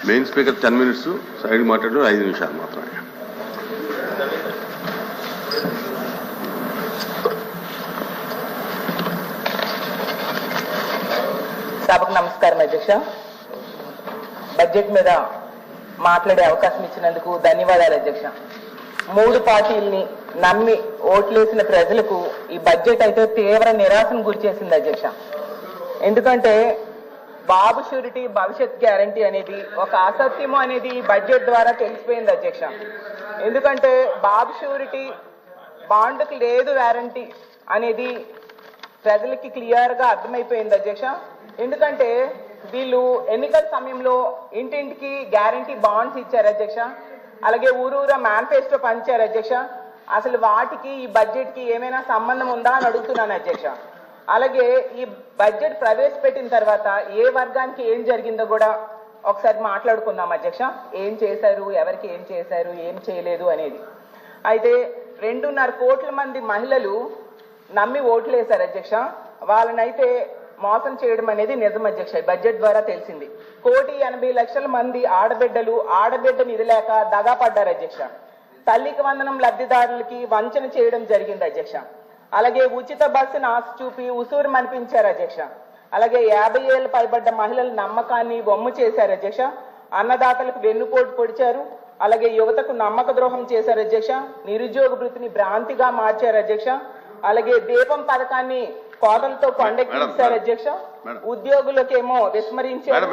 Main speaker 10 minutes, side మాట్లాడడం 5 నిమిషాలు మాత్రమే. సభకు నమస్కారం అధ్యక్ష. బడ్జెట్ మీద మాట్లాడే అవకాశం ఇచ్చినందుకు ధన్యవాదాలు అధ్యక్ష. 3 పార్టీల్ని నమ్మి ఓట్లేసిన ప్రజలకు ఈ బడ్జెట్ అయితే తీవ్ర నిరాశను గురి చేసింది అధ్యక్ష. ఎందుకంటే బాబు షూరిటీ భవిష్యత్ గ్యారంటీ అనేది ఒక అసత్యము అనేది ఈ బడ్జెట్ ద్వారా తెలిసిపోయింది అధ్యక్ష. ఎందుకంటే బాబు షూరిటీ బాండ్కి లేదు వారంటీ అనేది ప్రజలకి క్లియర్ గా అర్థమైపోయింది అధ్యక్ష. ఎందుకంటే వీళ్ళు ఎన్నికల సమయంలో ఇంటింటికి గ్యారంటీ బాండ్స్ ఇచ్చారు అధ్యక్ష. అలాగే ఊరూరా మేనిఫెస్టో పంచారు అధ్యక్ష. అసలు వాటికి ఈ బడ్జెట్ కి ఏమైనా సంబంధం ఉందా అని అడుగుతున్నాను అధ్యక్ష. అలాగే ఈ బడ్జెట్ ప్రవేశపెట్టిన తర్వాత ఏ వర్గానికి ఏం జరిగిందో కూడా ఒకసారి మాట్లాడుకుందాం అధ్యక్ష. ఏం చేశారు, ఎవరికి ఏం చేశారు, ఏం చేయలేదు అనేది. అయితే 2.5 కోట్ల మంది మహిళలు నమ్మి ఓట్లు వేశారు అధ్యక్ష. వాళ్ళనైతే మోసం చేయడం అనేది నిజం అధ్యక్ష. బడ్జెట్ ద్వారా తెలిసింది. 1,80,00,000 మంది ఆడబిడ్డలు ఆడబిడ్డ నిధి లేక దగా పడ్డారు అధ్యక్ష. తల్లికి వందనం లబ్ధిదారులకి వంచన చేయడం జరిగింది అధ్యక్ష. అలాగే ఉచిత బస్సును ఆశ చూపి ఉసూరు మనిపించారు అధ్యక్ష. అలాగే 50 ఏళ్లు పైబడ్డ మహిళల నమ్మకాన్ని బొమ్మ చేశారు అధ్యక్ష. అన్నదాతలకు వెన్నుపోటు పొడిచారు. అలాగే యువతకు నమ్మక ద్రోహం చేశారు అధ్యక్ష. నిరుద్యోగ వృత్తిని భ్రాంతిగా మార్చారు అధ్యక్ష. అలాగే దీపం పథకాన్ని కోటలతో కొండెక్కించారు అధ్యక్ష. ఉద్యోగులకేమో విస్మరించారు.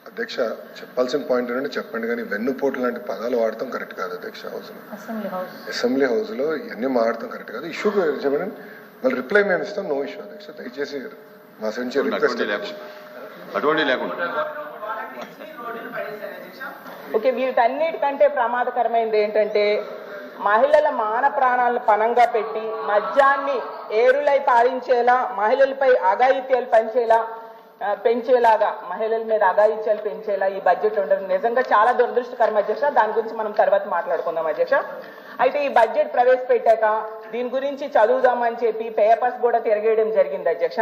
అధ్యక్ష, చెప్పాల్సిన పాయింట్ ఏంటంటే చెప్పండి, కానీ వెన్నుపోటు లాంటి పదాలు వాడటం కరెక్ట్ కాదు అధ్యక్ష. అసెంబ్లీ హౌస్ లో ఇవన్నీ మాడటం కరెక్ట్ కాదు. ఇష్యూ చెప్పండి, మళ్ళీ రిప్లై మేము ఇస్తాం. నో ఇష్యూ అధ్యక్ష. దయచేసి మా నుంచి రిక్వెస్ట్. ఓకే, వీటన్నిటికంటే ప్రమాదకరమైనది ఏంటంటే మహిళల మాన ప్రాణాలను పణంగా పెట్టి మద్యాన్ని ఏరులై పారించేలా, మహిళలపై అఘాయిత్యాలు పెంచేలాగా మహిళల మీద అఘాయిత్యాలు పెంచేలా ఈ బడ్జెట్ ఉండడం నిజంగా చాలా దురదృష్టకరం అధ్యక్ష. దాని గురించి మనం తర్వాత మాట్లాడుకుందాం అధ్యక్ష. అయితే ఈ బడ్జెట్ ప్రవేశపెట్టాక దీని గురించి చదువుదామని చెప్పి పేపర్స్ కూడా తిరగేయడం జరిగింది అధ్యక్ష.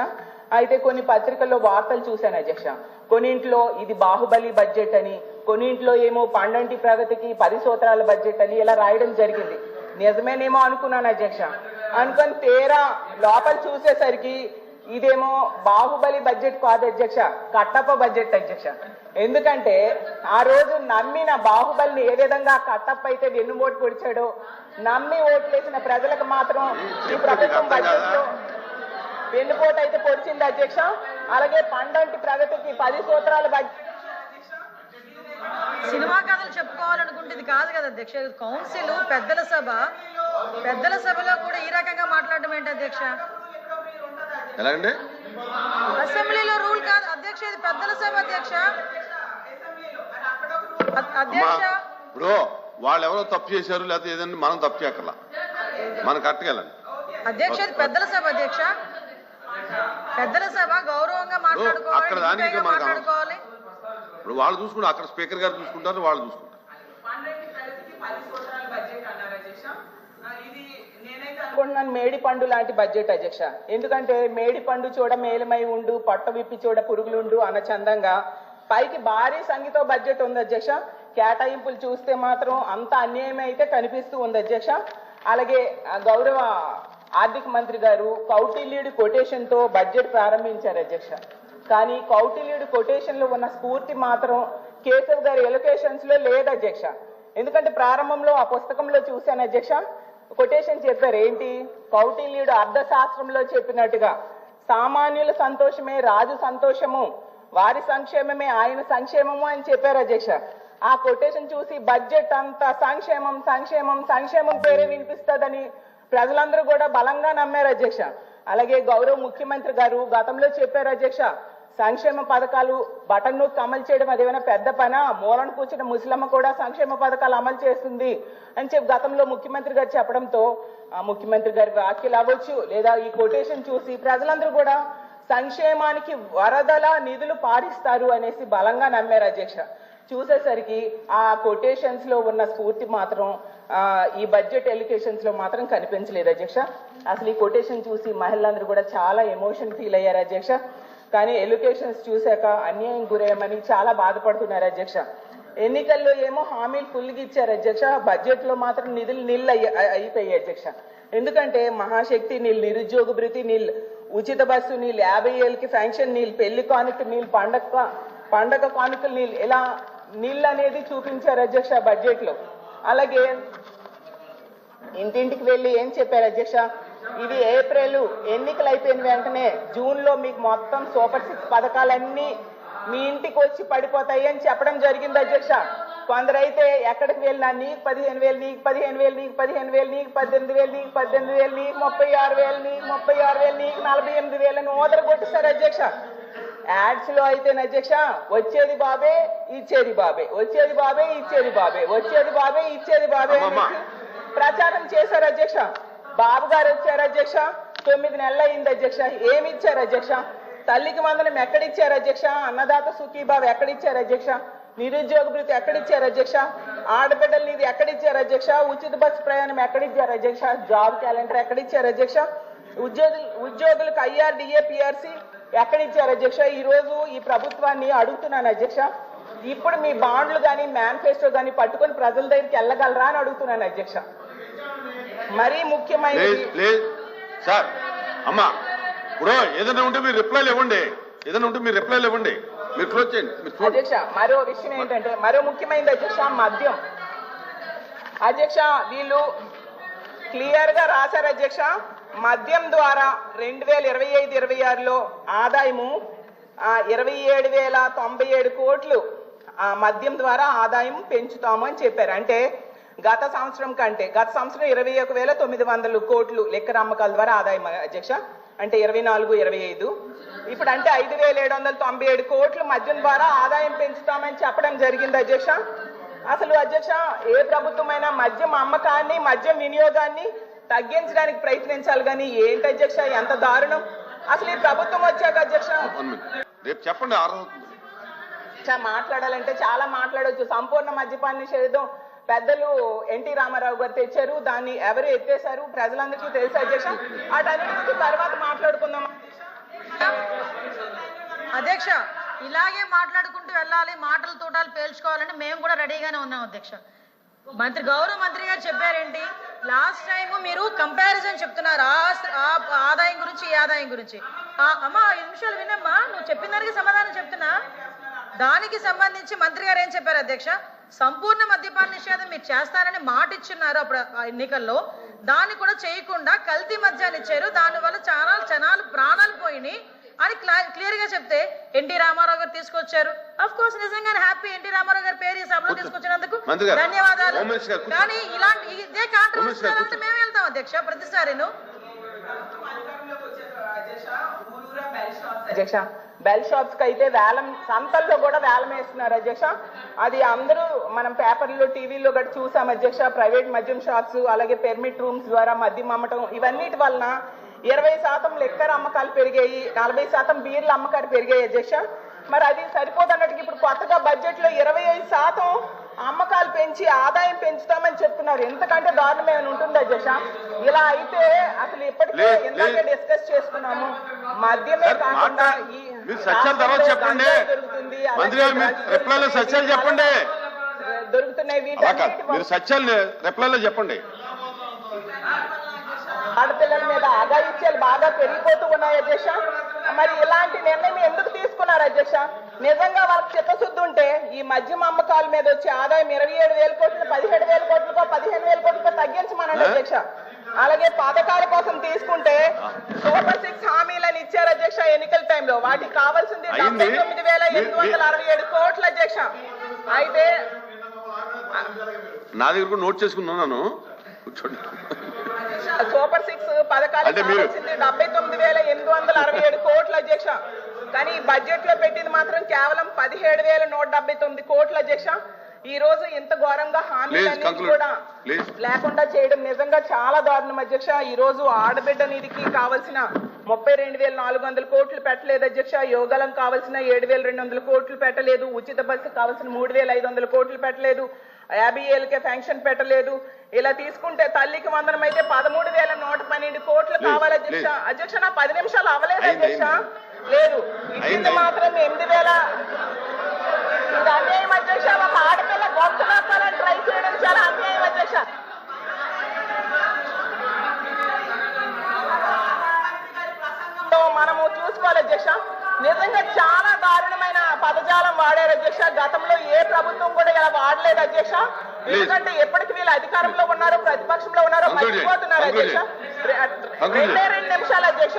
అయితే కొన్ని పత్రికల్లో వార్తలు చూశాను అధ్యక్ష. కొన్నింట్లో ఇది బాహుబలి బడ్జెట్ అని, కొన్నింట్లో ఏమో పండంటి ప్రగతికి 10 సూత్రాల బడ్జెట్ అని ఇలా రాయడం జరిగింది. నిజమేనేమో అనుకున్నాను అధ్యక్ష. అనుకొని తీరా లోపల చూసేసరికి ఇదేమో బాహుబలి బడ్జెట్ కాదు అధ్యక్ష, కట్టప్ప బడ్జెట్ అధ్యక్ష. ఎందుకంటే ఆ రోజు నమ్మిన బాహుబలిని ఏ విధంగా కట్టప్ప అయితే వెన్నుపోటు పొడిచాడో, నమ్మి ఓట్లేసిన ప్రజలకు మాత్రం ఈ ప్రభుత్వం బడ్జెట్ లో వెన్నుపోటు అయితే పొడిచింది అధ్యక్ష. అలాగే పండంటి ప్రగతికి 10 సూత్రాల బడ్జెట్. సినిమా కథలు చెప్పుకోవాలనుకుంటే ఇది కాదు కదా అధ్యక్ష. కౌన్సిల్ పెద్దల సభలో కూడా ఈ రకంగా మాట్లాడడం ఏంటి అధ్యక్ష? ఎలాగండి? అసెంబ్లీలో రూల్ కాదు అధ్యక్ష, ఇది పెద్దల సభ అధ్యక్ష. అధ్యక్ష, ఇప్పుడు వాళ్ళు ఎవరో తప్పు చేశారు, లేకపోతే ఏదైనా మనం తప్పు చేయక్కర్లా, మనం కట్టగలండి అధ్యక్ష. ఇది పెద్దల సభ అధ్యక్ష. పెద్దల సభ గౌరవంగా మాట్లాడుకోవాలి. ఇప్పుడు వాళ్ళు చూసుకుంటారు, అక్కడ స్పీకర్ గారు చూసుకుంటారు, వాళ్ళు చూసుకుంటారు. మేడి పండు లాంటి బడ్జెట్ అధ్యక్ష. ఎందుకంటే మేడి పండు చూడ మేలమై ఉండు, పట్ట విప్పి చూడ పురుగులుండు అన్న చందంగా పైకి భారీ సంఖ్యతో బడ్జెట్ ఉంది అధ్యక్ష. కేటాయింపులు చూస్తే మాత్రం అంత అన్యాయం అయితే కనిపిస్తూ ఉంది అధ్యక్ష. అలాగే గౌరవ ఆర్థిక మంత్రి గారు కౌటిల్యుడి కొటేషన్ తో బడ్జెట్ ప్రారంభించారు అధ్యక్ష. కానీ కౌటిల్యుడి కొటేషన్ లో ఉన్న స్ఫూర్తి మాత్రం కేశవ్ గారి ఎలొకేషన్స్ లో లేదు అధ్యక్ష. ఎందుకంటే ప్రారంభంలో ఆ పుస్తకంలో చూశాను అధ్యక్ష, కొటేషన్ చెప్పారు. ఏంటి? కౌటిల్యుడు అర్థశాస్త్రంలో చెప్పినట్టుగా సామాన్యుల సంతోషమే రాజు సంతోషము, వారి సంక్షేమమే ఆయన సంక్షేమము అని చెప్పారు అధ్యక్ష. ఆ కొటేషన్ చూసి బడ్జెట్ అంతా సంక్షేమం సంక్షేమం సంక్షేమం పేరే వినిపిస్తుందని ప్రజలందరూ కూడా బలంగా నమ్మారు అధ్యక్ష. అలాగే గౌరవ ముఖ్యమంత్రి గారు గతంలో చెప్పారు అధ్యక్ష, సంక్షేమ పథకాలు బటన్ నొక్కి అమలు చేయడం అదేమైనా పెద్ద పనా, మూలను కూర్చున్న ముసలమ్మ కూడా సంక్షేమ పథకాలు అమలు చేస్తుంది అని చెప్పి గతంలో ముఖ్యమంత్రి గారు చెప్పడంతో ముఖ్యమంత్రి గారి వ్యాఖ్యలు అవ్వచ్చు లేదా ఈ కొటేషన్ చూసి ప్రజలందరూ కూడా సంక్షేమానికి వరదల నిధులు పారిస్తారు అనేసి బలంగా నమ్మారు అధ్యక్ష. చూసేసరికి ఆ కొటేషన్స్ లో ఉన్న స్ఫూర్తి మాత్రం ఈ బడ్జెట్ ఎలికేషన్స్ లో మాత్రం కనిపించలేదు అధ్యక్ష. అసలు ఈ కొటేషన్ చూసి మహిళలందరూ కూడా చాలా ఎమోషన్ ఫీల్ అయ్యారు అధ్యక్ష. కానీ ఎడ్యుకేషన్స్ చూశాక అన్యాయం గురయ్యమని చాలా బాధపడుతున్నారు అధ్యక్ష. ఎన్నికల్లో ఏమో హామీలు ఫుల్గా ఇచ్చారు అధ్యక్ష, బడ్జెట్ లో మాత్రం నిధులు నీళ్ళు అయిపోయాయి అధ్యక్ష. ఎందుకంటే మహాశక్తి నీళ్ళు, నిరుద్యోగ భృతి నీళ్ళు, ఉచిత బస్సు నీళ్ళు, 50 ఏళ్ళకి ఫంక్షన్ నీళ్ళు, పెళ్లి కానుక నీళ్ళు, పండగ కానుకలు నీళ్ళు, ఇలా నీళ్ళు అనేది చూపించారు అధ్యక్ష బడ్జెట్ లో. అలాగే ఇంటింటికి వెళ్ళి ఏం చెప్పారు అధ్యక్ష, ఇది ఏప్రిల్ ఎన్నికలు అయిపోయిన వెంటనే జూన్ లో మీకు మొత్తం సూపర్ 6 పథకాలన్నీ మీ ఇంటికి వచ్చి పడిపోతాయి అని చెప్పడం జరిగింది అధ్యక్ష. కొందరైతే ఎక్కడికి వెళ్ళినా నీకు 15,000, నీకు 15,000, నీకు 15,000, నీకు 18,000, నీకు 18,000, నీకు 36,000, నీకు 36,000, నీకు 48,000 అని ఓదర కొట్టిస్తారు అధ్యక్ష. యాడ్స్ లో అయితే అధ్యక్ష వచ్చేది బాబే ఇచ్చేది బాబే, వచ్చేది బాబే ఇచ్చేది బాబే, వచ్చేది బాబే ఇచ్చేది బాబే అని ప్రచారం చేశారు అధ్యక్ష. బాబు గారు వచ్చారు అధ్యక్ష, 9 నెలలు అయింది అధ్యక్ష, ఏమి ఇచ్చారు అధ్యక్ష? తల్లికి వందనం ఎక్కడిచ్చారు అధ్యక్ష? అన్నదాత సుఖీబాబు ఎక్కడిచ్చారు అధ్యక్ష? నిరుద్యోగ భృతి ఎక్కడిచ్చారు అధ్యక్ష? ఆడబిడ్డల నిధి ఎక్కడిచ్చారు అధ్యక్ష? ఉచిత బస్సు ప్రయాణం ఎక్కడిచ్చారు అధ్యక్ష? జాబ్ క్యాలెండర్ ఎక్కడిచ్చారు అధ్యక్ష? ఉద్యోగులకు IRDA PRC ఎక్కడిచ్చారు అధ్యక్ష? ఈ రోజు ఈ ప్రభుత్వాన్ని అడుగుతున్నాను అధ్యక్ష, ఇప్పుడు మీ బాండ్లు కానీ మేనిఫెస్టో కానీ పట్టుకొని ప్రజల దగ్గరికి వెళ్ళగలరా అని అడుగుతున్నాను అధ్యక్ష. మరీ ముఖ్యమైనది సార్ అమ్మా, ఇప్పుడు ఏదైనా ఉంటే మీరు రిప్లైలు ఇవ్వండి, ఏదైనా ఉంటే మీరు రిప్లైలు ఇవ్వండి, మీరు క్లోజ్ చేయండి అధ్యక్ష. మరో విషయం ఏంటంటే, మరో ముఖ్యమైనది అధ్యక్ష, మద్యం అధ్యక్ష. వీళ్ళు క్లియర్ గా రాశారు అధ్యక్ష, మద్యం ద్వారా 2025-26లో ఆదాయము 27,097 కోట్లు మద్యం ద్వారా ఆదాయం పెంచుతాము అని చెప్పారు. అంటే గత సంవత్సరం 21,900 కోట్లు లిక్కర్ అమ్మకాల ద్వారా ఆదాయం అధ్యక్ష. అంటే 24-25 ఇప్పుడు అంటే 5,797 కోట్లు మద్యం ద్వారా ఆదాయం పెంచుతామని చెప్పడం జరిగింది అధ్యక్ష. అసలు అధ్యక్ష ఏ ప్రభుత్వమైనా మద్యం అమ్మకాన్ని, మద్యం వినియోగాన్ని తగ్గించడానికి ప్రయత్నించాలి కానీ ఏంటి అధ్యక్ష ఎంత దారుణం. అసలు ఈ ప్రభుత్వం వచ్చాక అధ్యక్ష రేపు చెప్పండి మాట్లాడాలంటే చాలా మాట్లాడవచ్చు. సంపూర్ణ మద్యపాన నిషేధం పెద్దలు ఎన్టీ రామారావు గారు తెచ్చారు, దాన్ని ఎవరు ఎత్తేశారు ప్రజలందరికీ తెలుసు అధ్యక్ష. వాటన్నిటి తర్వాత మాట్లాడుకుందాం అధ్యక్ష. ఇలాగే మాట్లాడుకుంటూ వెళ్ళాలి, మాటలు తోటాలు పేల్చుకోవాలంటే మేము కూడా రెడీగానే ఉన్నాం అధ్యక్ష. గౌరవ మంత్రి గారు చెప్పారేంటి, లాస్ట్ టైం మీరు కంపారిజన్ చెప్తున్నారు ఆదాయం గురించి, ఈ ఆదాయం గురించి. అమ్మా 5 నిమిషాలు వినమ్మా, నువ్వు చెప్పిన దానికి సమాధానం చెప్తున్నా. దానికి సంబంధించి మంత్రి గారు ఏం చెప్పారు అధ్యక్ష, సంపూర్ణ మద్యపాన నిషేధం మీరు చేస్తారని మాట ఇచ్చున్నారు అప్పుడు ఎన్నికల్లో, దాన్ని కూడా చేయకుండా కల్తీ మద్యాన్ని ఇచ్చారు, దానివల్ల చాలా జనాలు ప్రాణాలు పోయినాయి అని క్లియర్ గా చెప్తే ఎన్టీ రామారావు గారు తీసుకొచ్చారు. అఫ్ కోర్స్ నిజంగానే హ్యాపీ ఎన్టీ రామారావు గారి పేరు ఈ సభలో తీసుకొచ్చినందుకు ధన్యవాదాలు. కానీ ఇలాంటి ఇదే కాంట్రవర్సీ మేము వెళ్తాం అధ్యక్ష ప్రతిసారిను. అధ్యక్ష బెల్ షాప్స్ కి అయితే వేలం, సంతల్లో కూడా వేలం వేస్తున్నారు అధ్యక్ష. అది అందరూ మనం పేపర్లో, టీవీలో గట్టి చూసాం అధ్యక్ష. ప్రైవేట్ మద్యం షాప్స్, అలాగే పెర్మిట్ రూమ్స్ ద్వారా మద్యం అమ్మటం, ఇవన్నిటి వలన 20% లిక్కర్ అమ్మకాలు పెరిగాయి, 40% బీర్ల అమ్మకాలు పెరిగాయి అధ్యక్ష. మరి అది సరిపోదన్నట్టుగా ఇప్పుడు కొత్తగా బడ్జెట్ లో 25% అమ్మకాలు పెంచి ఆదాయం పెంచుతామని చెప్తున్నారు. ఎంతకంటే దారుణం ఏమైనా ఉంటుంది అధ్యక్ష? ఇలా అయితే అసలు ఇప్పటికే ఎంతగా డిస్కస్ చేసుకున్నాము, మద్యమే కాకుండా దొరుకుతున్నాయి చెప్పండి. ఆడపిల్లల మీద అఘాయిత్యాలు బాగా పెరిగిపోతూ ఉన్నాయి అధ్యక్ష. మరి ఇలాంటి నిర్ణయం ఎందుకు తీసుకున్నారు అధ్యక్ష? నిజంగా వాళ్ళకి చిత్తశుద్ధి ఉంటే ఈ మద్యం అమ్మకాల మీద వచ్చే ఆదాయం 27,000 కోట్లు 17,000 కోట్లకో 15,000 కోట్లకో తగ్గించమనండి అధ్యక్ష. అలాగే పథకాల కోసం తీసుకుంటే సూపర్ 6 హామీలను ఇచ్చారు అధ్యక్ష ఎన్నికల టైంలో, వాటికి కావాల్సింది 79,867 కోట్ల అధ్యక్ష. అయితే నా దగ్గర కూడా నోట్ చేసుకున్నాను, కూర్చోండి. సూపర్ 6 పథకాలు కావాల్సింది 79,867 కోట్ల అధ్యక్ష. కానీ బడ్జెట్ లో పెట్టింది మాత్రం కేవలం 17,179 కోట్ల అధ్యక్ష. ఈ రోజు ఇంత ఘోరంగా హామీలన్నీ కూడా లేకుండా చేయడం నిజంగా చాలా దారుణం అధ్యక్ష. ఈ రోజు ఆడబిడ్డ నిధికి కావాల్సిన 32,400 కోట్లు పెట్టలేదు అధ్యక్ష. యోగాలం కావాల్సిన 7,200 కోట్లు పెట్టలేదు. ఉచిత బస్సు కావాల్సిన 3,500 కోట్లు పెట్టలేదు. 50 ఏళ్ళకే ఫంక్షన్ పెట్టలేదు. ఇలా తీసుకుంటే తల్లికి వందనం అయితే 13,112 కోట్లు కావాలి అధ్యక్ష. అధ్యక్ష నా 10 నిమిషాలు అవ్వలేదు అధ్యక్ష. లేదు ఇది అయింది. మాత్రం 8,000 ఇది అన్యాయం అధ్యక్ష. ఒక ఆడపిల్ల గొంతు నొక్కాలని ట్రై చేయడం చాలా అన్యాయం అధ్యక్ష. మనము చూసుకోవాలి అధ్యక్ష, నిజంగా చాలా దారుణమైన పదజాలం వాడారు అధ్యక్ష. గతంలో ఏ ప్రభుత్వం కూడా ఇలా వాడలేదు అధ్యక్ష. ఎందుకంటే ఎప్పటికి వీళ్ళు అధికారంలో ఉన్నారు, ప్రతిపక్షంలో ఉన్నారు, మర్చిపోతున్నారు అధ్యక్ష. 2 నిమిషాలు అధ్యక్ష.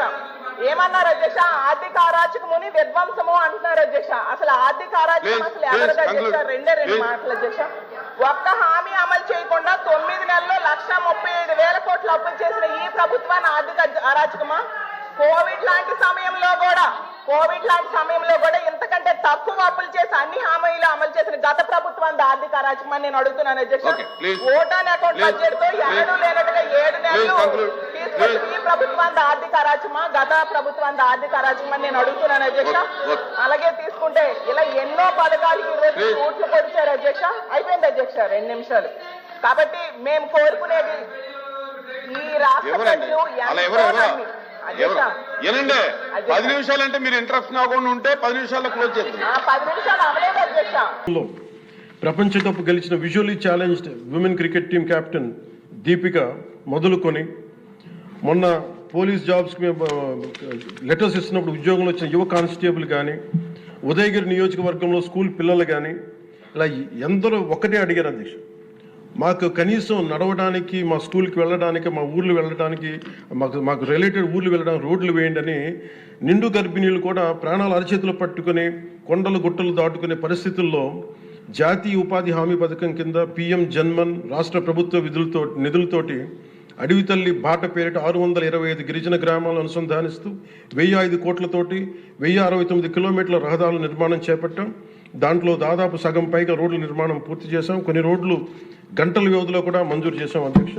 ఏమన్నారు అధ్యక్ష? ఆర్థిక అరాచకముని విధ్వంసము అంటున్నారు అధ్యక్ష. అసలు ఆర్థిక అరాచకం అసలు ఎవరిది అధ్యక్ష? 2 మాటలు అధ్యక్ష. ఒక్క హామీ అమలు చేయకుండా 9 నెలల్లో 1,35,000 కోట్లు అప్పులు చేసిన ఈ ప్రభుత్వాన్ని ఆర్థిక అరాచకమా? కోవిడ్ లాంటి సమయంలో కూడా ఇంతకంటే తక్కువ అప్పులు చేసి అన్ని హామీలు అమలు చేసిన గత ప్రభుత్వాన్ని ఆర్థిక అరాచకమని నేను అడుగుతున్నాను అధ్యక్ష. ఓటాన్ అకౌంట్ బడ్జెట్ తో ఎన్నడూ లేనట్టుగా 7 నెలలు తీసుకొచ్చి ఈ ప్రభుత్వాన్ని ఆర్థిక అరాచకమా, గత ప్రభుత్వాన్ని ఆర్థిక అరాచకమని నేను అడుగుతున్నాను అధ్యక్ష. అలాగే తీసుకుంటే ఇలా ఎన్నో పథకాలకి ఈరోజు ఓట్లు పొడిచారు అధ్యక్ష. అయిపోయింది అధ్యక్ష 2 నిమిషాలు. కాబట్టి మేము కోరుకునేది ఈ రాష్ట్ర ప్రజలు ఏనండి 10 నిమిషాలు అంటే మీరు ఇంటరప్షన్ అవ్వకుండా ఉంటే 10 నిమిషాల్లో క్లోజ్ చేద్దాం. 10 నిమిషాలు అవలేదు అధ్యక్ష. ప్రపంచ కప్ గెలిచిన visually challenged women cricket team captain Deepika మొదలుకొని మొన్న పోలీస్ జాబ్స్కి లెటర్స్ ఇస్తున్నప్పుడు ఉద్యోగంలో వచ్చిన యువ కానిస్టేబుల్ కానీ, ఉదయగిరి నియోజకవర్గంలో స్కూల్ పిల్లలు కానీ ఇలా ఎందరో ఒకటే అడిగారు అధ్యక్ష, మాకు కనీసం నడవడానికి, మా స్కూల్కి వెళ్ళడానికి, మా ఊర్లు వెళ్ళడానికి, మాకు రిలేటెడ్ ఊర్లు వెళ్ళడానికి రోడ్లు వేయండి అని నిండు గర్భిణీలు కూడా ప్రాణాలు అరచేతులు పట్టుకుని కొండలు గుట్టలు దాటుకునే పరిస్థితుల్లో జాతీయ ఉపాధి హామీ పథకం కింద PM జన్మన్ రాష్ట్ర ప్రభుత్వ నిధులతోటి అడవి తల్లి బాట పేరిట 625 గిరిజన గ్రామాలను అనుసంధానిస్తూ 1,005 కోట్లతోటి 1,069 కిలోమీటర్ల రహదారుల నిర్మాణం చేపట్టాం. దాంట్లో దాదాపు సగం పైగా రోడ్ల నిర్మాణం పూర్తి చేశాం. కొన్ని రోడ్లు గంటల వ్యవధిలో కూడా మంజూరు చేశాం అధ్యక్ష.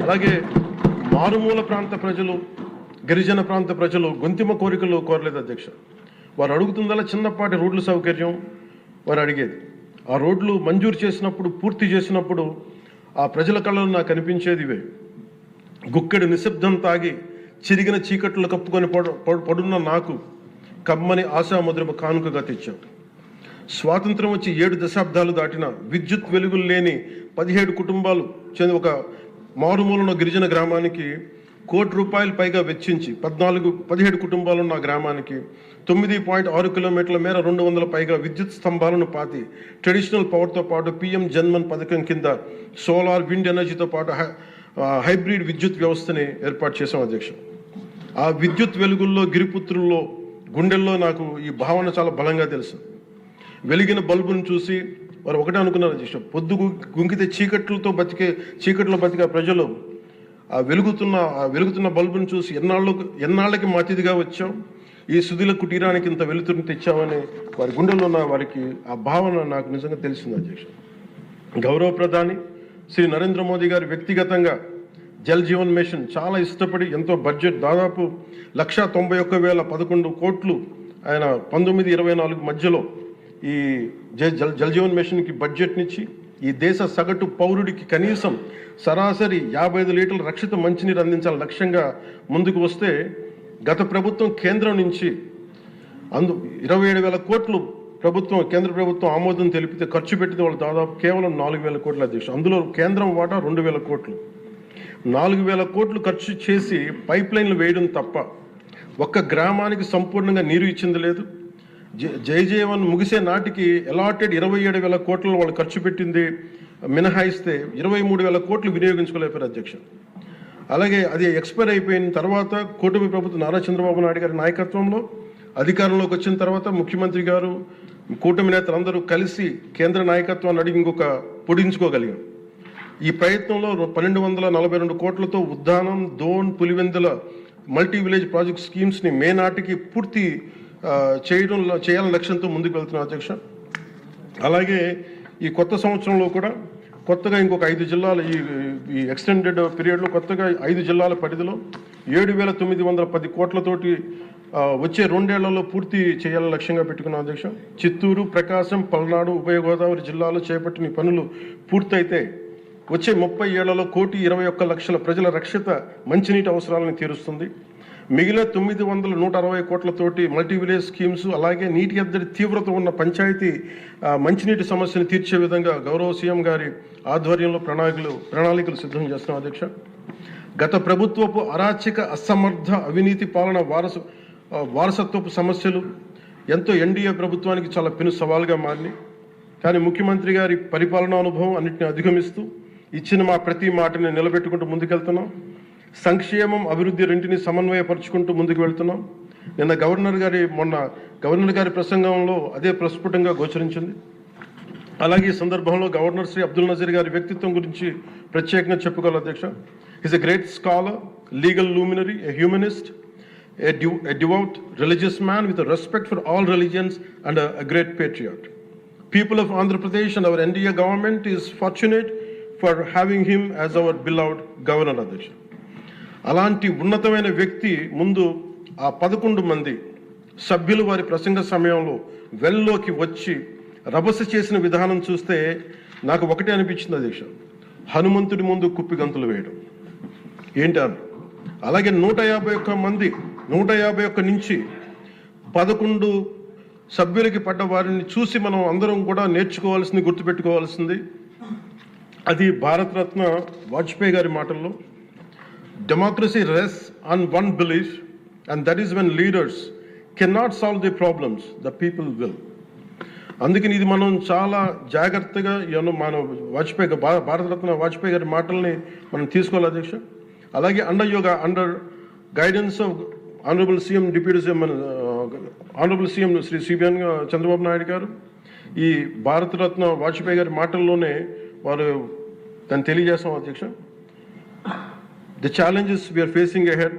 అలాగే మారుమూల ప్రాంత ప్రజలు, గిరిజన ప్రాంత ప్రజలు గొంతిమ కోరికలు కోరలేదు అధ్యక్ష. వారు అడుగుతుందలా చిన్నపాటి రోడ్ల సౌకర్యం వారు అడిగేది. ఆ రోడ్లు మంజూరు చేసినప్పుడు, పూర్తి చేసినప్పుడు ఆ ప్రజల కళ్ళలో నాకు అనిపించేది ఇవే. గుక్కెడు నిశ్శబ్దం తాగి చిరిగిన చీకట్లు కప్పుకొని పడున్న నాకు కమ్మని ఆశామధురమ కానుకగా తెచ్చాం. స్వాతంత్రం వచ్చి 7 దశాబ్దాలు దాటిన విద్యుత్ వెలుగులు లేని 17 కుటుంబాలు చెంది ఒక మారుమూలన గిరిజన గ్రామానికి ₹1,00,00,000 పైగా వెచ్చించి 17 కుటుంబాలు ఉన్న గ్రామానికి 9.6 కిలోమీటర్ల మేర 200 పైగా విద్యుత్ స్తంభాలను పాతి ట్రెడిషనల్ పవర్తో పాటు PM జన్మన్ పథకం కింద సోలార్, విండ్ ఎనర్జీతో పాటు హైబ్రిడ్ విద్యుత్ వ్యవస్థని ఏర్పాటు చేశాం అధ్యక్ష. ఆ విద్యుత్ వెలుగుల్లో, గిరిపుత్రుల్లో, గుండెల్లో నాకు ఈ భావన చాలా బలంగా తెలుసు. వెలిగిన బల్బును చూసి వారు ఒకటే అనుకున్నారు అధ్యక్ష, పొద్దు గుంకితే చీకట్లో బతికే ప్రజలు ఆ వెలుగుతున్న బల్బును చూసి ఎన్నాళ్ళకి మా అతిథిగా వచ్చాం, ఈ సుధీల కుటీరానికి ఇంత వెలుతురుని తెచ్చామని వారి గుండెల్లో ఉన్న వారికి ఆ భావన నాకు నిజంగా తెలిసింది అధ్యక్ష. గౌరవ ప్రధాని శ్రీ నరేంద్ర మోదీ గారు వ్యక్తిగతంగా జల్ జీవన్ మిషన్ చాలా ఇష్టపడి ఎంతో బడ్జెట్ దాదాపు 191,011 కోట్లు ఆయన 1924 మధ్యలో ఈ జల్ జీవన్ మిషన్కి బడ్జెట్నిచ్చి ఈ దేశ సగటు పౌరుడికి కనీసం సరాసరి 55 లీటర్ల రక్షిత మంచినీరు అందించాలని లక్ష్యంగా ముందుకు వస్తే గత ప్రభుత్వం కేంద్రం నుంచి 27,000 కోట్లు కేంద్ర ప్రభుత్వం ఆమోదం తెలిపితే ఖర్చు పెట్టింది వాళ్ళు దాదాపు కేవలం 4,000 కోట్ల అధ్యక్షుడు. అందులో కేంద్రం వాటా 2,000 కోట్లు. 4,000 కోట్లు ఖర్చు చేసి పైప్ లైన్లు వేయడం తప్ప ఒక్క గ్రామానికి సంపూర్ణంగా నీరు ఇచ్చింది లేదు. జయజీవన్ ముగిసే నాటికి అలాటెడ్ 27,000 కోట్లను వాళ్ళు ఖర్చు పెట్టింది మినహాయిస్తే 23,000 కోట్లు వినియోగించుకోలేపారు అధ్యక్ష. అలాగే అది ఎక్స్పైర్ అయిపోయిన తర్వాత కూటమి ప్రభుత్వం నారా చంద్రబాబు నాయుడు గారి నాయకత్వంలో అధికారంలోకి వచ్చిన తర్వాత ముఖ్యమంత్రి గారు, కూటమి నేతలందరూ కలిసి కేంద్ర నాయకత్వాన్ని అడిగి ఇంకొక పొడించుకోగలిగాం. ఈ ప్రయత్నంలో 1,242 కోట్లతో Uddanam, Dhone, Pulivendula multi village project స్కీమ్స్ని మే నాటికి పూర్తి చేయాలని లక్ష్యంతో ముందుకు వెళ్తున్నాం అధ్యక్ష. అలాగే ఈ కొత్త సంవత్సరంలో కూడా కొత్తగా ఇంకొక 5 జిల్లాలు ఈ ఎక్స్టెండెడ్ పీరియడ్లో కొత్తగా 5 జిల్లాల పరిధిలో 7,910 కోట్లతోటి వచ్చే 2 ఏళ్లలో పూర్తి చేయాలని లక్ష్యంగా పెట్టుకున్నాం అధ్యక్ష. చిత్తూరు, ప్రకాశం, పల్నాడు, ఉభయ గోదావరి జిల్లాలో చేపట్టిన పనులు పూర్తయితే వచ్చే 30 ఏళ్లలో 1,21,00,000 ప్రజల రక్షిత మంచినీటి అవసరాలను తీరుస్తుంది. మిగిలిన 160 కోట్లతోటి మల్టీ విలేజ్ స్కీమ్స్, అలాగే నీటి ఎద్దడి తీవ్రత ఉన్న పంచాయతీ మంచినీటి సమస్యను తీర్చే విధంగా గౌరవ సీఎం గారి ఆధ్వర్యంలో ప్రణాళికలు సిద్ధం చేస్తున్నాం అధ్యక్ష. గత ప్రభుత్వపు అరాచక, అసమర్థ, అవినీతి పాలన వారసత్వపు సమస్యలు ఎంతో ఎన్డీఏ ప్రభుత్వానికి చాలా పెను సవాల్గా మారినాయి. కానీ ముఖ్యమంత్రి గారి పరిపాలనా అనుభవం అన్నింటిని అధిగమిస్తూ ఇచ్చిన మా ప్రతి మాటని నిలబెట్టుకుంటూ ముందుకెళ్తున్నాం. సంక్షేమం, అభివృద్ధి రెంటిని సమన్వయపరుచుకుంటూ ముందుకు వెళ్తున్నాం. మొన్న గవర్నర్ గారి ప్రసంగంలో అదే ప్రస్ఫుటంగా గోచరించింది. అలాగే ఈ సందర్భంలో గవర్నర్ శ్రీ అబ్దుల్ నజీర్ గారి వ్యక్తిత్వం గురించి ప్రత్యేకంగా చెప్పుకోవాలి అధ్యక్ష. Is a great scholar, legal luminary, a humanist, a devout religious man with a respect for all religions and a great patriot. People of Andhra Pradesh and our NDA government is fortunate for having him as our beloved governor అధ్యక్ష. అలాంటి ఉన్నతమైన వ్యక్తి ముందు ఆ 11 మంది సభ్యులు వారి ప్రసంగ సమయంలో వెల్లోకి వచ్చి రభస చేసిన విధానం చూస్తే నాకు ఒకటే అనిపించింది అధ్యక్ష, హనుమంతుడి ముందు కుప్పి గంతులు వేయడం ఏంటాను. అలాగే 151 నుంచి 11 సభ్యులకి పడ్డ వారిని చూసి మనం అందరం కూడా నేర్చుకోవాల్సింది, గుర్తుపెట్టుకోవాల్సింది అది భారతరత్న వాజ్పేయి గారి మాటల్లో, democracy రెsts on one belief and that is when leaders cannot solve the problems, the people will. అందుకని ఇది మనం చాలా జాగ్రత్తగా మన భారతరత్న వాజ్పేయి గారి మాటల్ని మనం తీసుకోవాలి అధ్యక్ష. అలాగే under guidance of honourable CM deputy CM honourable CM Shri CBN Chandrababu Naidu గారు ఈ భారతరత్న వాజ్పేయి గారి మాటల్లోనే వారు దాన్ని తెలియజేస్తాం అధ్యక్ష. The challenges we're facing ahead,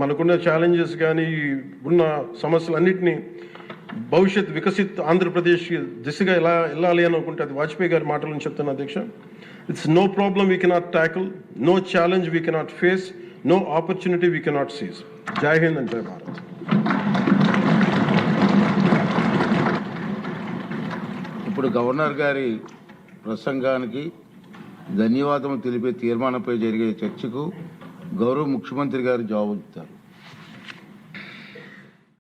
మనకున్న ఛాలెంజెస్ కానీ ఉన్న సమస్యలన్నింటినీ భవిష్యత్ వికసిత్ ఆంధ్రప్రదేశ్ దిశగా ఎలా వెళ్ళాలి అని అనుకుంటే అది వాజ్పేయి గారి మాటలను చెప్తున్నా అధ్యక్ష. It's no problem we cannot tackle, no challenge we cannot face, no opportunity we cannot seize. Jai Hind and జై భారత్. ఇప్పుడు గవర్నర్ గారి ప్రసంగానికి ధన్యవాదం తెలిపే తీర్మానంపై జరిగే చర్చకు గౌరవ ముఖ్యమంత్రి గారు జవాబుతారు.